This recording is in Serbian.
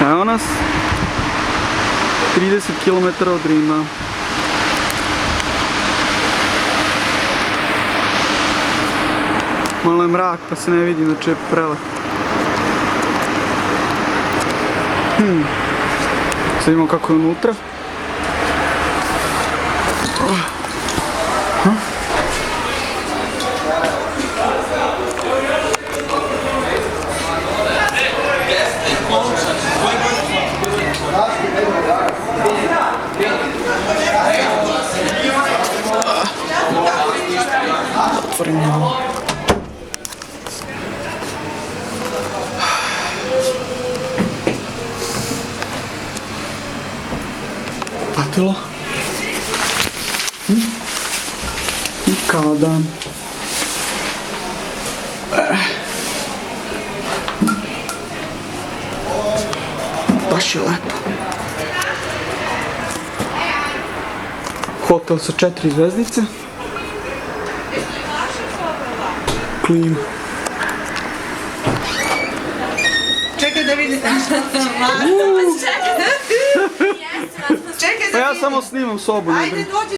Evo nas. 30 km od Rima. Malo je mrak pa se ne vidi, znači je prelepo. Sad vidimo kako je unutra. Otvorimo. Patilo. I kada. Baš je lepo. Hotel sa 4 zvezdice. Klima. Čekaj da vidim. Pa ja samo snimam sobu. Ajde dođi.